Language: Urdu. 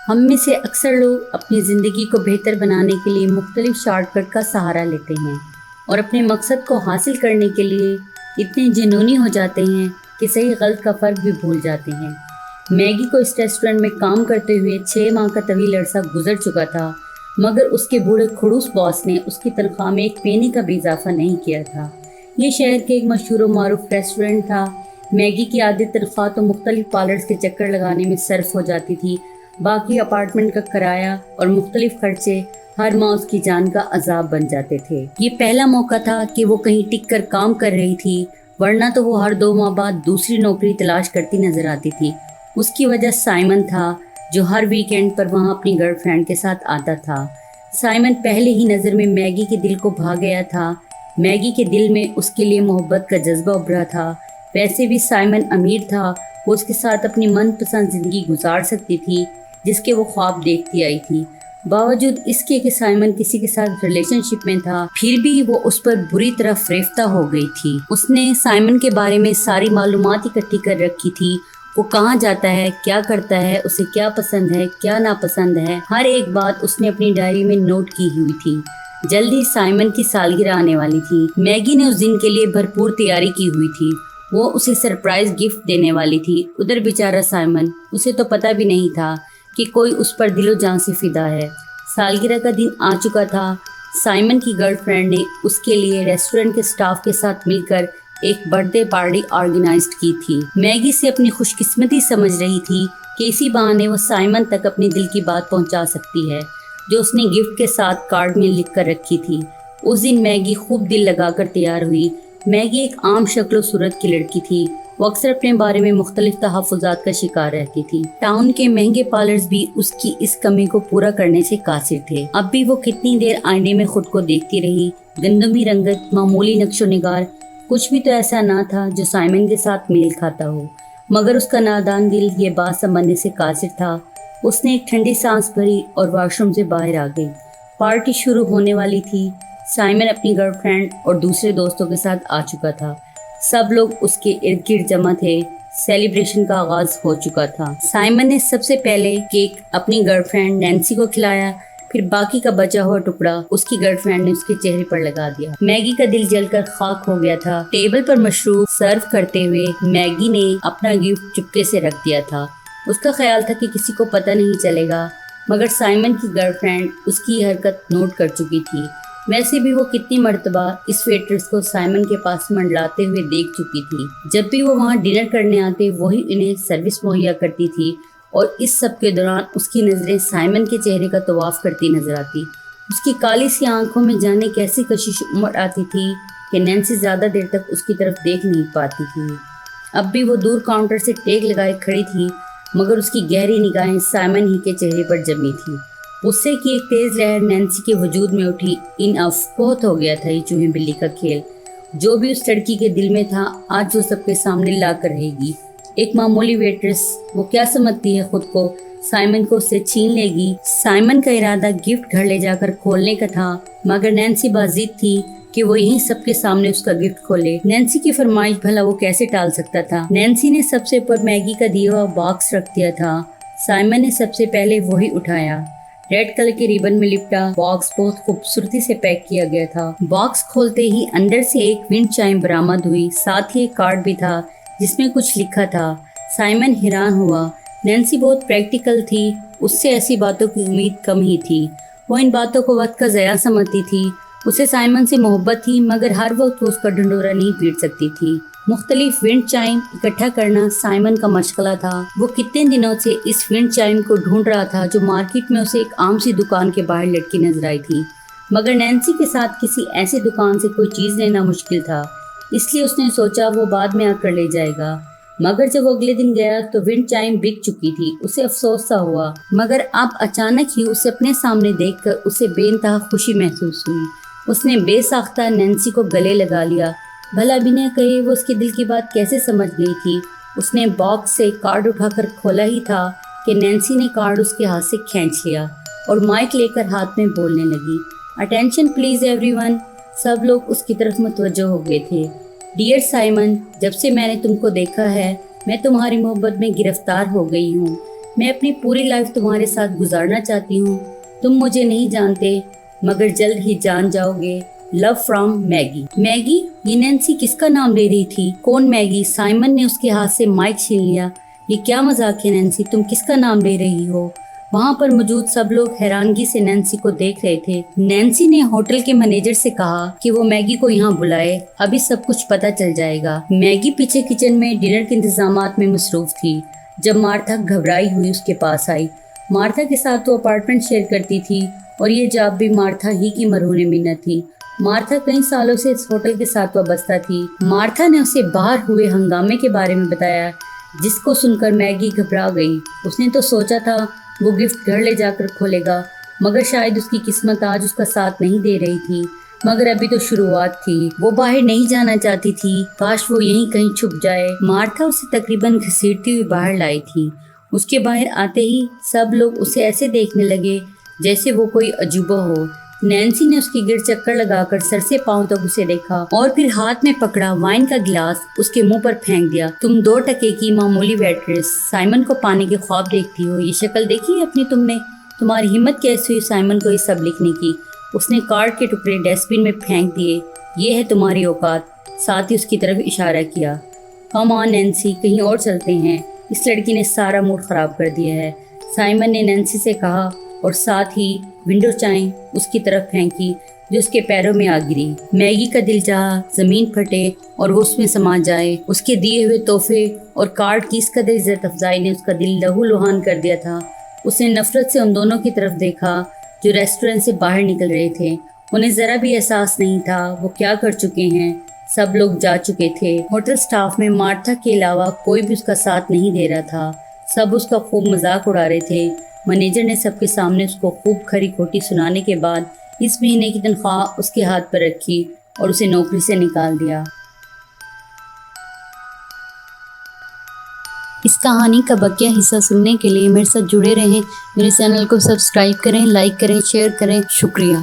ہم میں سے اکثر لوگ اپنی زندگی کو بہتر بنانے کے لیے مختلف شارٹ کٹ کا سہارا لیتے ہیں اور اپنے مقصد کو حاصل کرنے کے لیے اتنے جنونی ہو جاتے ہیں کہ صحیح غلط کا فرق بھی بھول جاتے ہیں۔ میگی کو اس ریسٹورنٹ میں کام کرتے ہوئے 6 ماہ کا طویل عرصہ گزر چکا تھا، مگر اس کے بوڑھے کھڑوس باس نے اس کی تنخواہ میں 1 پینی کا بھی اضافہ نہیں کیا تھا۔ یہ شہر کے ایک مشہور و معروف ریسٹورنٹ تھا۔ میگی کی آدھی تنخواہ تو مختلف پارلرز کے چکر لگانے میں صرف ہو جاتی تھی، باقی اپارٹمنٹ کا کرایہ اور مختلف خرچے ہر ماہ اس کی جان کا عذاب بن جاتے تھے۔ یہ پہلا موقع تھا کہ وہ کہیں ٹک کر کام کر رہی تھی، ورنہ تو وہ ہر 2 ماہ بعد دوسری نوکری تلاش کرتی نظر آتی تھی۔ اس کی وجہ سائمن تھا، جو ہر ویکینڈ پر وہاں اپنی گرل فرینڈ کے ساتھ آتا تھا۔ سائمن پہلے ہی نظر میں میگی کے دل کو بھا گیا تھا۔ میگی کے دل میں اس کے لیے محبت کا جذبہ ابھرا تھا۔ ویسے بھی سائمن امیر تھا، وہ اس کے ساتھ اپنی من پسند زندگی گزار سکتی تھی جس کے وہ خواب دیکھتی آئی تھی۔ باوجود اس کے کہ سائمن کسی کے ساتھ ریلیشن شپ میں تھا، پھر بھی وہ اس پر بری طرح فریفتہ ہو گئی تھی۔ اس نے سائمن کے بارے میں ساری معلومات اکٹھی کر رکھی تھی، وہ کہاں جاتا ہے، کیا کرتا ہے، اسے کیا پسند ہے، کیا ناپسند ہے، ہر ایک بات اس نے اپنی ڈائری میں نوٹ کی ہوئی تھی۔ جلدی سائمن کی سالگرہ آنے والی تھی۔ میگی نے اس دن کے لیے بھرپور تیاری کی ہوئی تھی، وہ اسے سرپرائز گفٹ دینے والی تھی۔ ادھر بیچارہ سائمن، اسے تو پتہ بھی نہیں تھا کہ کوئی اس پر دل و جان سے فدا ہے۔ سالگرہ کا دن آ چکا تھا۔ سائمن کی گرل فرینڈ نے اس کے لیے ریسٹورنٹ کے سٹاف کے ساتھ مل کر ایک برتھ ڈے پارٹی آرگنائزڈ کی تھی۔ میگی سے اپنی خوش قسمتی سمجھ رہی تھی کہ اسی بہانے وہ سائمن تک اپنے دل کی بات پہنچا سکتی ہے جو اس نے گفٹ کے ساتھ کارڈ میں لکھ کر رکھی تھی۔ اس دن میگی خوب دل لگا کر تیار ہوئی۔ میگی ایک عام شکل و صورت کی لڑکی تھی، وہ اکثر اپنے بارے میں مختلف تحفظات کا شکار رہتی تھی۔ ٹاؤن کے مہنگے پارلرز بھی اس کی اس کمی کو پورا کرنے سے قاصر تھے۔ اب بھی وہ کتنی دیر آئینے میں خود کو دیکھتی رہی۔ گندمی رنگت، معمولی نقش و نگار، کچھ بھی تو ایسا نہ تھا جو سائمن کے ساتھ میل کھاتا ہو، مگر اس کا نادان دل یہ بات سمجھنے سے قاصر تھا۔ اس نے ایک ٹھنڈی سانس بھری اور واش روم سے باہر آ گئی۔ پارٹی شروع ہونے والی تھی۔ سائمن اپنی گرل فرینڈ اور دوسرے دوستوں کے ساتھ آ چکا تھا۔ سب لوگ اس کے ارد گرد جمع تھے۔ سیلیبریشن کا آغاز ہو چکا تھا۔ سائمن نے سب سے پہلے کیک اپنی گرل فرینڈ نینسی کو کھلایا، پھر باقی کا بچا ہوا ٹکڑا اس کی گرل فرینڈ نے اس کے چہرے پر لگا دیا۔ میگی کا دل جل کر خاک ہو گیا تھا۔ ٹیبل پر مشروب سرو کرتے ہوئے میگی نے اپنا گفٹ چپکے سے رکھ دیا تھا۔ اس کا خیال تھا کہ کسی کو پتہ نہیں چلے گا، مگر سائمن کی گرل فرینڈ اس کی حرکت نوٹ کر چکی تھی۔ ویسے بھی وہ کتنی مرتبہ اس ویٹرس کو سائمن کے پاس منڈلاتے ہوئے دیکھ چکی تھی۔ جب بھی وہ وہاں ڈنر کرنے آتے وہی انہیں سروس مہیا کرتی تھی، اور اس سب کے دوران اس کی نظریں سائمن کے چہرے کا طواف کرتی نظر آتی۔ اس کی کالی سی آنکھوں میں جانے کیسی کشش امڑ آتی تھی کہ نینسی زیادہ دیر تک اس کی طرف دیکھ نہیں پاتی تھی۔ اب بھی وہ دور کاؤنٹر سے ٹیک لگائے کھڑی تھی، مگر اس کی گہری نگاہیں سائمن ہی کے چہرے پر جمی تھی۔ غصے کی ایک تیز لہر نینسی کے وجود میں اٹھی۔ بہت ہو گیا تھا یہ چوہے بلی کا کھیل۔ جو بھی اس لڑکی کے دل میں تھا آج وہ سب کے سامنے لا کر رہے گی۔ ایک معمولی ویٹرس، وہ کیا سمجھتی ہے خود کو، سائمن کو اس سے چھین لے گی۔ سائمن کا ارادہ گفٹ گھر لے جا کر کھولنے کا تھا، مگر نینسی باضد تھی کہ وہ یہیں سب کے سامنے اس کا گفٹ کھولے۔ نینسی کی فرمائش بھلا وہ کیسے ٹال سکتا تھا؟ نینسی نے سب سے اوپر میگی کا دیا ہوا باکس رکھ دیا تھا۔ سائمن نے سب سے پہلے وہی اٹھایا۔ ریڈ کلر کے ریبن میں لپٹا باکس بہت خوبصورتی سے پیک کیا گیا تھا۔ باکس کھولتے ہی اندر سے ایک ونڈ چائم برآمد ہوئی، ساتھ ہی ایک کارڈ بھی تھا جس میں کچھ لکھا تھا۔ سائمن حیران ہوا۔ نینسی بہت پریکٹیکل تھی، اس سے ایسی باتوں کی امید کم ہی تھی۔ وہ ان باتوں کو وقت کا ضیاع سمجھتی تھی۔ اسے سائمن سے محبت تھی، مگر ہر وقت وہ اس کا ڈھنڈورا نہیں پیٹ سکتی تھی۔ مختلف ونڈ چائم اکٹھا کرنا سائمن کا مشغلہ تھا۔ وہ کتنے دنوں سے اس ونڈ چائم کو ڈھونڈ رہا تھا جو مارکیٹ میں اسے ایک عام سی دکان کے باہر لٹکی نظر آئی تھی، مگر نینسی کے ساتھ کسی ایسی دکان سے کوئی چیز لینا مشکل تھا، اس لیے اس نے سوچا وہ بعد میں آ کر لے جائے گا۔ مگر جب وہ اگلے دن گیا تو ونڈ چائم بک چکی تھی۔ اسے افسوس سا ہوا، مگر اب اچانک ہی اسے اپنے سامنے دیکھ کر اسے بے انتہا خوشی محسوس ہوئی۔ اس نے بے ساختہ نینسی کو گلے لگا لیا۔ بھلا بنا کہے وہ اس کے دل کی بات کیسے سمجھ گئی تھی؟ اس نے باکس سے کارڈ اٹھا کر کھولا ہی تھا کہ نینسی نے کارڈ اس کے ہاتھ سے کھینچ لیا اور مائک لے کر ہاتھ میں بولنے لگی۔ Attention please everyone. سب لوگ اس کی طرف متوجہ ہو گئے تھے۔ ڈیئر سائمن، جب سے میں نے تم کو دیکھا ہے میں تمہاری محبت میں گرفتار ہو گئی ہوں۔ میں اپنی پوری لائف تمہارے ساتھ گزارنا چاہتی ہوں. تم مجھے نہیں جانتے مگر جلد ہی جان جاؤ گے. لو فرام میگی. میگی؟ یہ نینسی کس کا نام لے رہی تھی؟ کون میگی؟ سائمن نے اس کے ہاتھ سے مائک چھین لیا. یہ کیا مذاق ہے نینسی، تم کس کا نام لے رہی ہو؟ وہاں پر موجود سب لوگ حیرانگی سے نینسی کو دیکھ رہے تھے. نینسی نے ہوٹل کے مینیجر سے کہا کہ وہ میگی کو یہاں بلائے، ابھی سب کچھ پتہ چل جائے گا. میگی پیچھے کچن میں ڈنر کے انتظامات میں مصروف تھی جب مارتھا گھبرائی ہوئی اس کے پاس آئی. مارتھا کے ساتھ وہ اپارٹمنٹ شیئر کرتی تھی اور یہ جاب بھی مارتھا ہی کی مرہون منت تھی. مارتھا کئی سالوں سے اس ہوٹل کے ساتھ وابستہ تھی. مارتھا نے اسے باہر ہوئے ہنگامے کے بارے میں بتایا جس کو سن کر میگی گھبرا گئی. اس نے تو سوچا تھا وہ گفٹ گھر لے جا کر کھولے گا، مگر شاید اس کی قسمت آج اس کا ساتھ نہیں دے رہی تھی. مگر ابھی تو شروعات تھی. وہ باہر نہیں جانا چاہتی تھی، کاش وہ یہیں کہیں چھپ جائے. مارتھا اسے تقریباً گھسیٹتی ہوئی باہر لائی تھی. اس کے باہر آتے ہی سب لوگ اسے ایسے دیکھنے لگے جیسے وہ کوئی عجوبہ ہو. نینسی نے اس کی گرد چکر لگا کر سر سے پاؤں تک اسے دیکھا اور پھر ہاتھ میں پکڑا وائن کا گلاس اس کے منہ پر پھینک دیا. تم 2 ٹکے کی معمولی ویٹریس سائمن کو پانے کے خواب دیکھتی ہو. یہ شکل دیکھی ہے اپنی تم نے؟ تمہاری ہمت کیسی ہوئی سائمن کو یہ سب لکھنے کی؟ اس نے کارڈ کے ٹکڑے ڈسٹ بن میں پھینک دیے. یہ ہے تمہاری اوقات. ساتھ ہی اس کی طرف اشارہ کیا. کم آن نینسی، کہیں اور چلتے ہیں. اس لڑکی نے سارا موڈ خراب کر دیا ہے، سائمن نے نینسی سے کہا اور ساتھ ہی ونڈو چائیں اس کی طرف پھینکی جو اس کے پیروں میں آ گری. میگی کا دل چاہا زمین پھٹے اور وہ اس میں سما جائے. اس کے دیے ہوئے تحفے اور کارڈ کی اس قدر عزت افزائی نے اس کا دل لہو لہان کر دیا تھا. اس نے نفرت سے ان دونوں کی طرف دیکھا جو ریسٹورنٹ سے باہر نکل رہے تھے. انہیں ذرا بھی احساس نہیں تھا وہ کیا کر چکے ہیں. سب لوگ جا چکے تھے. ہوٹل سٹاف میں مارتھا کے علاوہ کوئی بھی اس کا ساتھ نہیں دے رہا تھا. سب اس کا خوب مذاق اڑا رہے تھے. مینیجر نے سب کے سامنے اس کو خوب کھری کھوٹی سنانے کے بعد اس مہینے کی تنخواہ اس کے ہاتھ پر رکھی اور اسے نوکری سے نکال دیا. اس کہانی کا بقیہ حصہ سننے کے لیے میرے ساتھ جڑے رہیں. میرے چینل کو سبسکرائب کریں، لائک کریں، شیئر کریں. شکریہ.